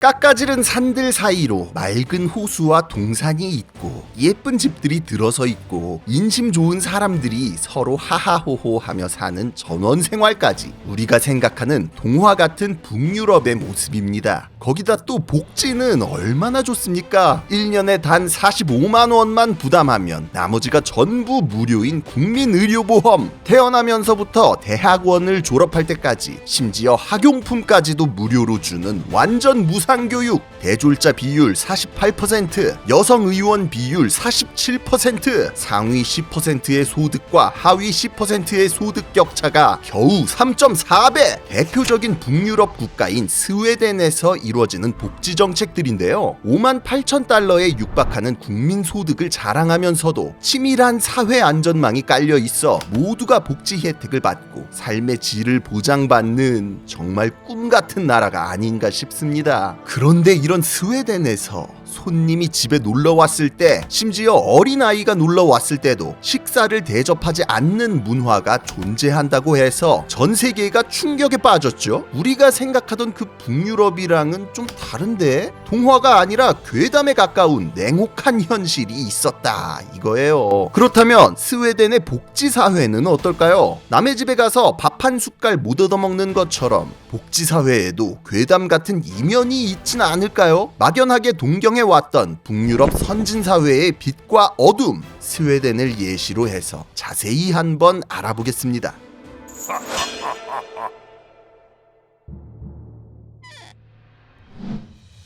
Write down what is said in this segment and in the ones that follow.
깎아지른 산들 사이로 맑은 호수와 동산이 있고 예쁜 집들이 들어서 있고 인심 좋은 사람들이 서로 하하호호 하며 사는 전원 생활까지 우리가 생각하는 동화 같은 북유럽의 모습입니다. 거기다 또 복지는 얼마나 좋습니까? 1년에 단 45만 원만 부담하면 나머지가 전부 무료인 국민의료보험, 태어나면서부터 대학원을 졸업할 때까지 심지어 학용품까지도 무료로 주는 완전 무상교육, 대졸자 비율 48%, 여성 의원 비율 47%, 상위 10%의 소득과 하위 10%의 소득 격차가 겨우 3.4배! 대표적인 북유럽 국가인 스웨덴에서 이루어지는 복지 정책들인데요. 5만 8천 달러에 육박하는 국민 소득을 자랑하면서도 치밀한 사회 안전망이 깔려 있어 모두가 복지 혜택을 받고 삶의 질을 보장받는 정말 꿈 같은 나라가 아닌가 싶습니다. 그런데 이런 스웨덴에서 손님이 집에 놀러 왔을 때, 심지어 어린아이가 놀러 왔을 때도 식사를 대접하지 않는 문화가 존재한다고 해서 전 세계가 충격에 빠졌죠. 우리가 생각하던 그 북유럽이랑은 좀 다른데, 동화가 아니라 괴담에 가까운 냉혹한 현실이 있었다 이거예요. 그렇다면 스웨덴의 복지사회는 어떨까요? 남의 집에 가서 밥 한 숟갈 못 얻어먹는 것처럼 복지사회에도 괴담 같은 이면이 있진 않을까요? 막연하게 동경해왔던 북유럽 선진사회의 빛과 어둠, 스웨덴을 예시로 해서 자세히 한번 알아보겠습니다.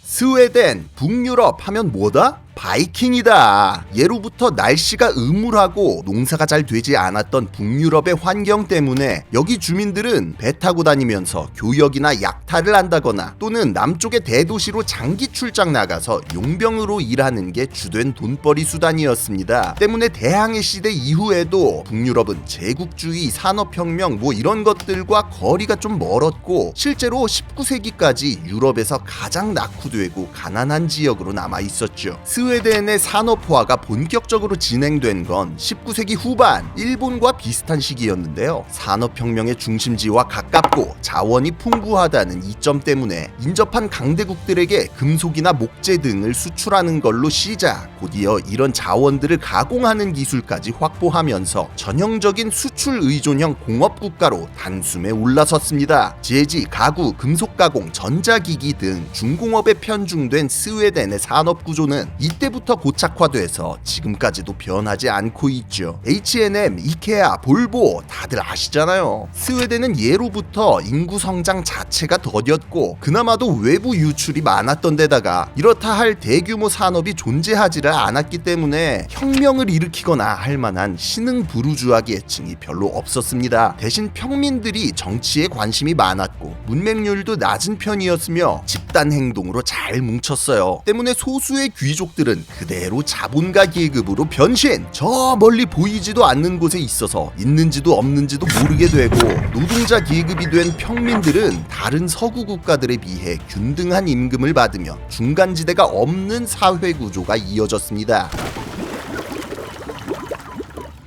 스웨덴, 북유럽 하면 뭐다? 바이킹이다. 예로부터 날씨가 음울하고 농사가 잘 되지 않았던 북유럽의 환경 때문에 여기 주민들은 배 타고 다니면서 교역이나 약탈을 한다거나 또는 남쪽의 대도시로 장기 출장 나가서 용병으로 일하는 게 주된 돈벌이 수단이었습니다. 때문에 대항해 시대 이후에도 북유럽은 제국주의, 산업혁명 이런 것들과 거리가 좀 멀었고 실제로 19세기까지 유럽에서 가장 낙후되고 가난한 지역으로 남아있었죠. 스웨덴의 산업화가 본격적으로 진행된 건 19세기 후반 일본과 비슷한 시기였는데요. 산업혁명의 중심지와 가깝고 자원이 풍부하다는 이점 때문에 인접한 강대국들에게 금속이나 목재 등을 수출하는 걸로 시작, 곧이어 이런 자원들을 가공하는 기술까지 확보하면서 전형적인 수출 의존형 공업국가로 단숨에 올라섰습니다. 제지, 가구, 금속가공, 전자기기 등 중공업에 편중된 스웨덴의 산업구조는 이때부터 고착화돼서 지금까지도 변하지 않고 있죠. H&M, 이케아, 볼보 다들 아시잖아요. 스웨덴은 예로부터 인구 성장 자체가 더뎠고 그나마도 외부 유출이 많았던 데다가 이렇다 할 대규모 산업이 존재하지를 않았기 때문에 혁명을 일으키거나 할 만한 신흥 부르주아 계층이 별로 없었습니다. 대신 평민들이 정치에 관심이 많았고 문맹률도 낮은 편이었으며 집단 행동으로 잘 뭉쳤어요. 때문에 소수의 귀족들은 그대로 자본가 계급으로 변신! 저 멀리 보이지도 않는 곳에 있어서 있는지도 없는지도 모르게 되고 노동자 계급이 된 평민들은 다른 서구 국가들에 비해 균등한 임금을 받으며 중간지대가 없는 사회구조가 이어졌습니다.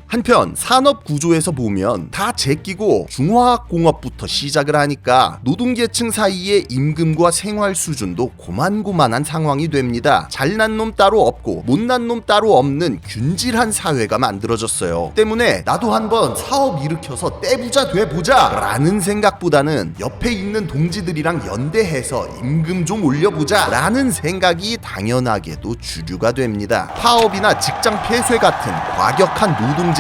한편 산업 구조에서 보면 다 제끼고 중화학공업부터 시작을 하니까 노동계층 사이의 임금과 생활 수준도 고만고만한 상황이 됩니다. 잘난 놈 따로 없고 못난 놈 따로 없는 균질한 사회가 만들어졌어요. 때문에 나도 한번 사업 일으켜서 떼부자 돼보자 라는 생각보다는 옆에 있는 동지들이랑 연대해서 임금 좀 올려보자 라는 생각이 당연하게도 주류가 됩니다. 파업이나 직장 폐쇄 같은 과격한 노동쟁이가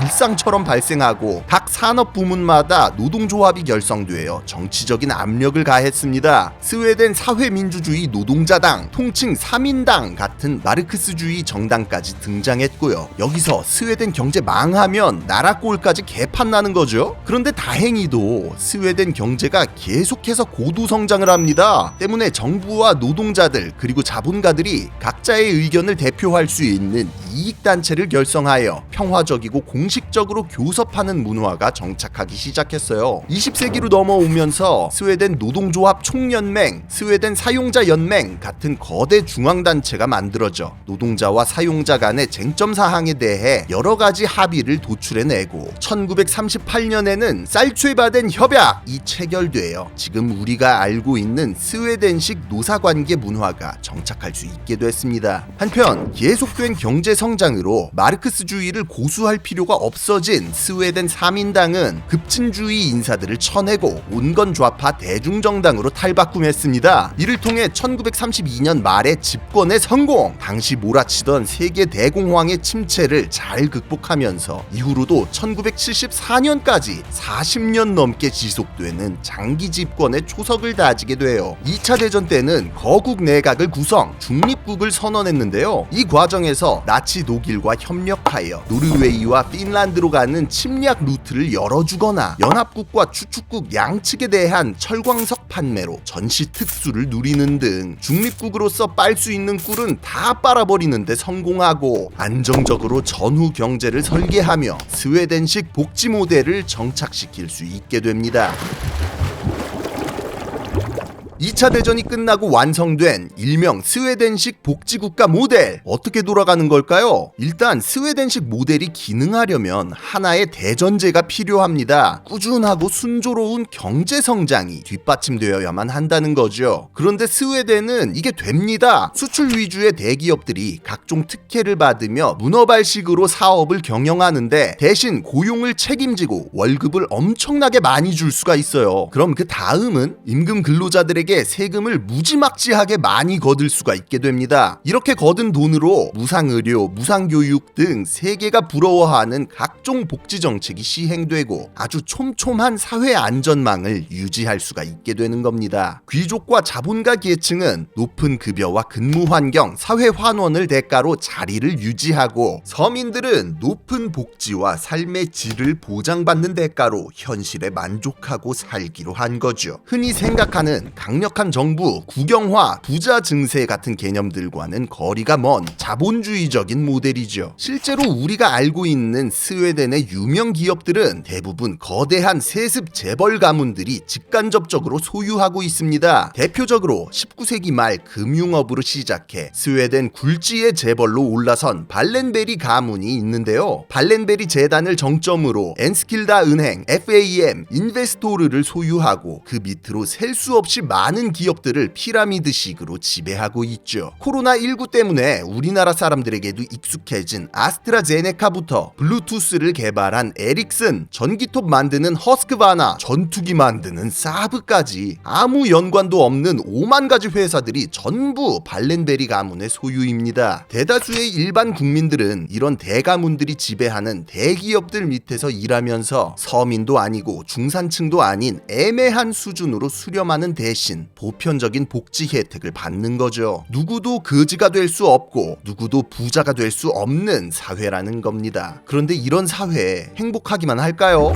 일상처럼 발생하고 각 산업 부문마다 노동조합이 결성되어 정치적인 압력을 가했습니다. 스웨덴 사회민주주의 노동자당, 통칭 3인당 같은 마르크스주의 정당까지 등장했고요. 여기서 스웨덴 경제 망하면 나라 꼴까지 개판나는 거죠. 그런데 다행히도 스웨덴 경제가 계속해서 고도 성장을 합니다. 때문에 정부와 노동자들 그리고 자본가들이 각자의 의견을 대표할 수 있는 이익단체를 결성하여 평화적 일차원적이고 공식적으로 교섭하는 문화가 정착하기 시작했어요. 20세기로 넘어오면서 스웨덴 노동조합 총연맹, 스웨덴 사용자 연맹 같은 거대 중앙단체가 만들어져 노동자와 사용자 간의 쟁점 사항에 대해 여러 가지 합의를 도출해내고 1938년에는 살츠바덴 협약이 체결되어 지금 우리가 알고 있는 스웨덴식 노사관계 문화가 정착할 수 있게 됐습니다. 한편 계속된 경제 성장으로 마르크스주의를 고수할 필요가 없어진 스웨덴 3인당은 급진주의 인사들을 쳐내고 온건 좌파 대중정당으로 탈바꿈했습니다. 이를 통해 1932년 말에 집권에 성공! 당시 몰아치던 세계 대공황의 침체를 잘 극복하면서 이후로도 1974년까지 40년 넘게 지속되는 장기 집권의 초석을 다지게 돼요. 2차 대전 때는 거국 내각을 구성, 중립국을 선언했는데요. 이 과정에서 나치 독일과 협력하여 노르웨이와 핀란드로 가는 침략 루트를 열어주거나 연합국과 추축국 양측에 대한 철광석 판매로 전시 특수를 누리는 등 중립국으로서 빨 수 있는 꿀은 다 빨아버리는데 성공하고 안정적으로 전후 경제를 설계하며 스웨덴식 복지 모델을 정착시킬 수 있게 됩니다. 2차 대전이 끝나고 완성된 일명 스웨덴식 복지국가 모델, 어떻게 돌아가는 걸까요? 일단 스웨덴식 모델이 기능하려면 하나의 대전제가 필요합니다. 꾸준하고 순조로운 경제 성장이 뒷받침되어야만 한다는 거죠. 그런데 스웨덴은 이게 됩니다. 수출 위주의 대기업들이 각종 특혜를 받으며 문어발식으로 사업을 경영하는데 대신 고용을 책임지고 월급을 엄청나게 많이 줄 수가 있어요. 그럼 그 다음은 임금 근로자들에게 세금을 무지막지하게 많이 거둘 수가 있게 됩니다. 이렇게 거둔 돈으로 무상의료, 무상교육 등 세계가 부러워하는 각종 복지 정책이 시행되고 아주 촘촘한 사회 안전망을 유지할 수가 있게 되는 겁니다. 귀족과 자본가 계층은 높은 급여와 근무 환경, 사회 환원을 대가로 자리를 유지하고 서민들은 높은 복지와 삶의 질을 보장받는 대가로 현실에 만족하고 살기로 한 거죠. 흔히 생각하는 강력한 정부, 국영화, 부자 증세 같은 개념들과는 거리가 먼 자본주의적인 모델이죠. 실제로 우리가 알고 있는 스웨덴의 유명 기업들은 대부분 거대한 세습 재벌 가문들이 직간접적으로 소유하고 있습니다. 대표적으로 19세기 말 금융업으로 시작해 스웨덴 굴지의 재벌로 올라선 발렌베리 가문이 있는데요. 발렌베리 재단을 정점으로 엔스킬다 은행, FAM, 인베스토르를 소유하고 그 밑으로 셀 수 없이 많은 기업들을 피라미드식으로 지배하고 있죠. 코로나19 때문에 우리나라 사람들에게도 익숙해진 아스트라제네카부터 블루투스를 개발한 에릭슨, 전기톱 만드는 허스크바나, 전투기 만드는 사브까지 아무 연관도 없는 5만 가지 회사들이 전부 발렌베리 가문의 소유입니다. 대다수의 일반 국민들은 이런 대가문들이 지배하는 대기업들 밑에서 일하면서 서민도 아니고 중산층도 아닌 애매한 수준으로 수렴하는 대신 보편적인 복지 혜택을 받는 거죠. 누구도 거지가 될 수 없고 누구도 부자가 될 수 없는 사회라는 겁니다. 그런데 이런 사회에 행복하기만 할까요?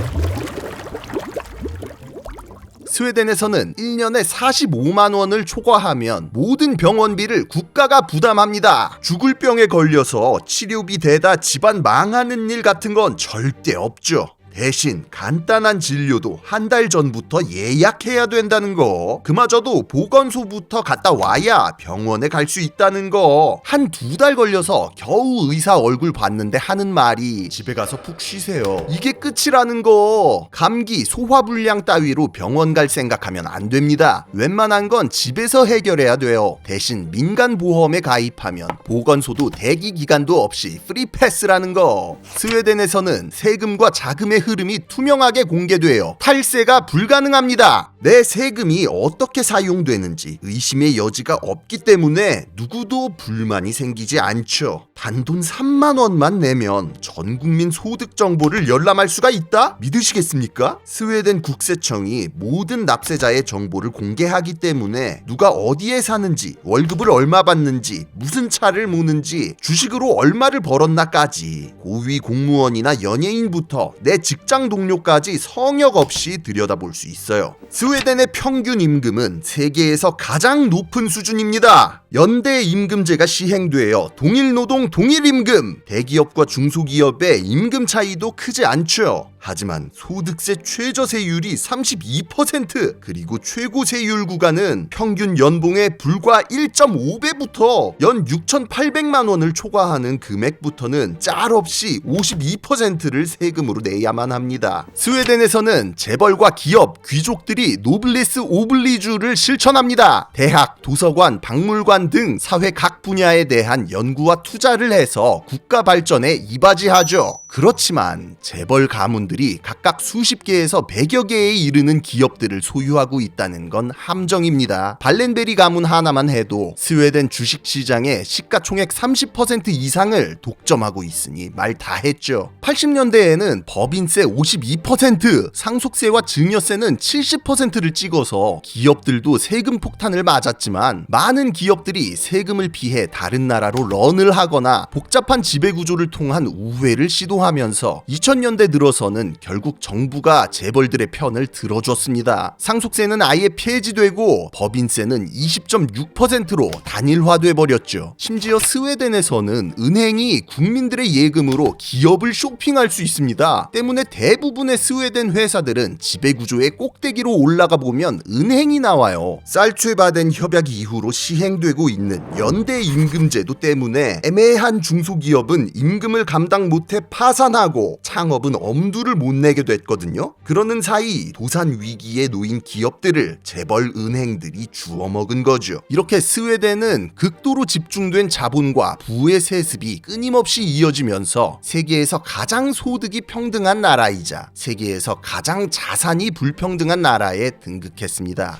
스웨덴에서는 1년에 45만 원을 초과하면 모든 병원비를 국가가 부담합니다. 죽을 병에 걸려서 치료비 대다 집안 망하는 일 같은 건 절대 없죠. 대신 간단한 진료도 한 달 전부터 예약해야 된다는 거, 그마저도 보건소부터 갔다 와야 병원에 갈 수 있다는 거, 한 2달 걸려서 겨우 의사 얼굴 봤는데 하는 말이 집에 가서 푹 쉬세요. 이게 끝이라는 거. 감기, 소화불량 따위로 병원 갈 생각하면 안 됩니다. 웬만한 건 집에서 해결해야 돼요. 대신 민간보험에 가입하면 보건소도 대기 기간도 없이 프리패스라는 거. 스웨덴에서는 세금과 자금의 흐름이 투명하게 공개되어 탈세가 불가능합니다. 내 세금이 어떻게 사용되는지 의심의 여지가 없기 때문에 누구도 불만이 생기지 않죠. 단돈 3만 원만 내면 전 국민 소득 정보를 열람할 수가 있다? 믿으시겠습니까? 스웨덴 국세청이 모든 납세자의 정보를 공개하기 때문에 누가 어디에 사는지, 월급을 얼마 받는지, 무슨 차를 모는지, 주식으로 얼마를 벌었나까지 고위 공무원이나 연예인부터 내 직장 동료까지 성역 없이 들여다볼 수 있어요. 스웨덴의 평균 임금은 세계에서 가장 높은 수준입니다. 연대 임금제가 시행되어 동일노동 동일임금, 대기업과 중소기업의 임금 차이도 크지 않죠. 하지만 소득세 최저세율이 32%, 그리고 최고세율 구간은 평균 연봉의 불과 1.5배부터 연 6,800만 원을 초과하는 금액부터는 짤없이 52%를 세금으로 내야만 합니다. 스웨덴에서는 재벌과 기업, 귀족들이 노블레스 오블리주를 실천합니다. 대학, 도서관, 박물관 등 사회 각 분야에 대한 연구와 투자를 해서 국가 발전에 이바지하죠. 그렇지만 재벌 가문들이 각각 수십 개에서 100여 개에 이르는 기업들을 소유하고 있다는 건 함정입니다. 발렌베리 가문 하나만 해도 스웨덴 주식시장의 시가총액 30% 이상을 독점하고 있으니 말 다 했죠. 80년대에는 법인세 52%, 상속세와 증여세는 70%를 찍어서 기업들도 세금 폭탄을 맞았지만, 많은 기업들이 세금을 피해 다른 나라로 런을 하거나 복잡한 지배구조를 통한 우회를 시도하면서 2000년대 들어서는 결국 정부가 재벌들의 편을 들어줬습니다. 상속세는 아예 폐지되고 법인세는 20.6%로 단일화돼 버렸죠. 심지어 스웨덴에서는 은행이 국민들의 예금으로 기업을 쇼핑할 수 있습니다. 때문에 대부분의 스웨덴 회사들은 지배구조의 꼭대기로 올라가 보면 은행이 나와요. 살츠바덴 협약 이후로 시행되고 있는 연대 임금제도 때문에 애매한 중소기업은 임금을 감당 못해 파산하고 창업은 엄두를 못 내게 됐거든요. 그러는 사이 도산 위기에 놓인 기업들을 재벌 은행들이 주워먹은 거죠. 이렇게 스웨덴은 극도로 집중된 자본과 부의 세습이 끊임없이 이어지면서 세계에서 가장 소득이 평등한 나라이자 세계에서 가장 자산이 불평등한 나라에 등극했습니다.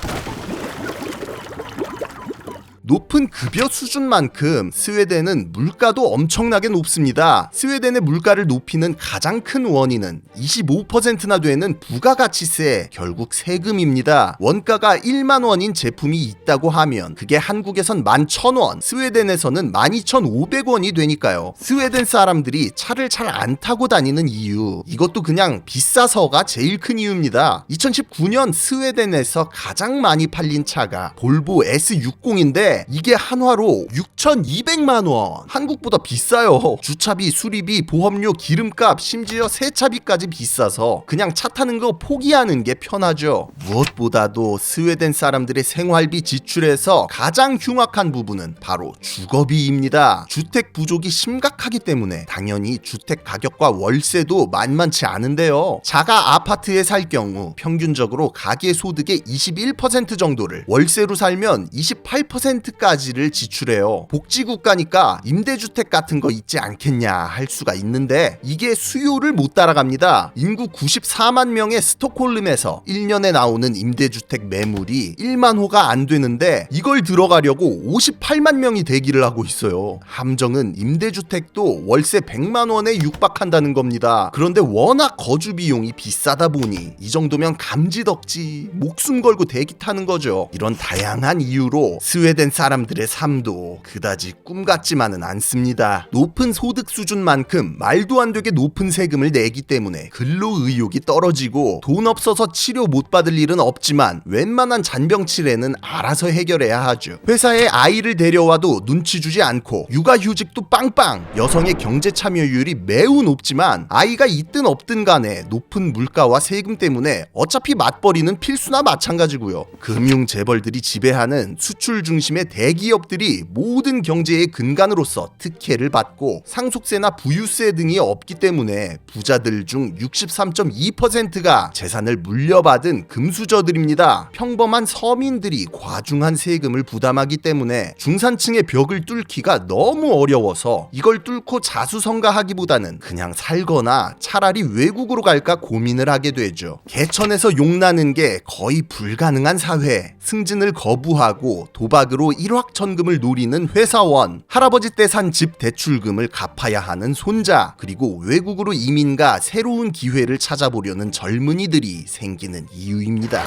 높은 급여 수준만큼 스웨덴은 물가도 엄청나게 높습니다. 스웨덴의 물가를 높이는 가장 큰 원인은 25%나 되는 부가가치세, 결국 세금입니다. 원가가 1만 원인 제품이 있다고 하면 그게 한국에선 11,000원, 스웨덴에서는 12,500원이 되니까요. 스웨덴 사람들이 차를 잘 안 타고 다니는 이유, 이것도 그냥 비싸서가 제일 큰 이유입니다. 2019년 스웨덴에서 가장 많이 팔린 차가 볼보 S60인데 이게 한화로 6,200만 원. 한국보다 비싸요. 주차비, 수리비, 보험료, 기름값, 심지어 세차비까지 비싸서 그냥 차 타는 거 포기하는 게 편하죠. 무엇보다도 스웨덴 사람들의 생활비 지출에서 가장 흉악한 부분은 바로 주거비입니다. 주택 부족이 심각하기 때문에 당연히 주택 가격과 월세도 만만치 않은데요. 자가 아파트에 살 경우 평균적으로 가계 소득의 21% 정도를, 월세로 살면 28%까지를 지출해요. 복지국가니까 임대주택 같은 거 있지 않겠냐 할 수가 있는데 이게 수요를 못 따라갑니다. 인구 94만 명의 스톡홀름에서 1년에 나오는 임대주택 매물이 1만 호가 안 되는데 이걸 들어가려고 58만 명이 대기를 하고 있어요. 함정은 임대주택도 월세 100만 원에 육박한다는 겁니다. 그런데 워낙 거주 비용이 비싸다 보니 이 정도면 감지덕지 목숨 걸고 대기 타는 거죠. 이런 다양한 이유로 스웨덴 사람들의 삶도 그다지 꿈 같지만은 않습니다. 높은 소득 수준만큼 말도 안 되게 높은 세금을 내기 때문에 근로 의욕이 떨어지고, 돈 없어서 치료 못 받을 일은 없지만 웬만한 잔병치레는 알아서 해결해야 하죠. 회사에 아이를 데려와도 눈치 주지 않고, 육아휴직도 빵빵, 여성의 경제 참여율이 매우 높지만 아이가 있든 없든 간에 높은 물가와 세금 때문에 어차피 맞벌이는 필수나 마찬가지고요. 금융 재벌들이 지배하는 수출 중심의 대기업들이 모든 경제의 근간으로서 특혜를 받고, 상속세나 부유세 등이 없기 때문에 부자들 중 63.2%가 재산을 물려받은 금수저들입니다. 평범한 서민들이 과중한 세금을 부담하기 때문에 중산층의 벽을 뚫기가 너무 어려워서 이걸 뚫고 자수성가하기보다는 그냥 살거나 차라리 외국으로 갈까 고민을 하게 되죠. 개천에서 용나는 게 거의 불가능한 사회, 승진을 거부하고 도박으로 일확천금을 노리는 회사원, 할아버지 때 산 집 대출금을 갚아야 하는 손자, 그리고 외국으로 이민가 새로운 기회를 찾아보려는 젊은이들이 생기는 이유입니다.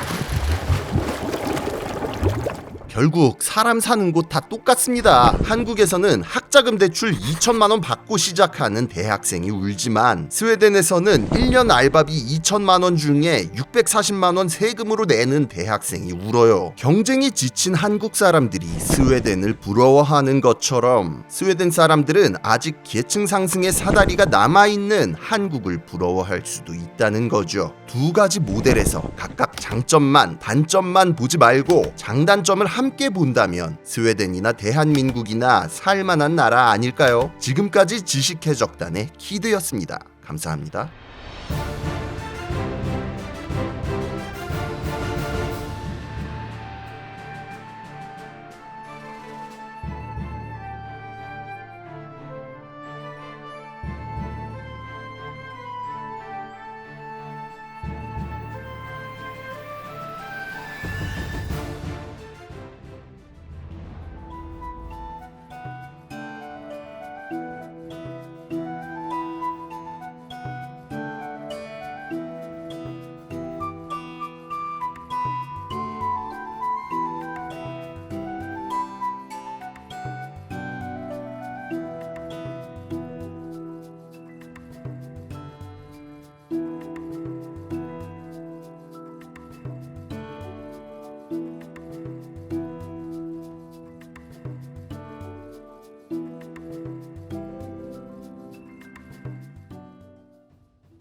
결국 사람 사는 곳 다 똑같습니다. 한국에서는 학자금 대출 2천만 원 받고 시작하는 대학생이 울지만 스웨덴에서는 1년 알바비 2천만 원 중에 640만 원 세금으로 내는 대학생이 울어요. 경쟁이 지친 한국 사람들이 스웨덴을 부러워하는 것처럼 스웨덴 사람들은 아직 계층 상승의 사다리가 남아있는 한국을 부러워할 수도 있다는 거죠. 두 가지 모델에서 각각 장점만 단점만 보지 말고 장단점을 함께 본다면 스웨덴이나 대한민국이나 살만한 나라 아닐까요? 지금까지 지식해적단의 키드였습니다. 감사합니다.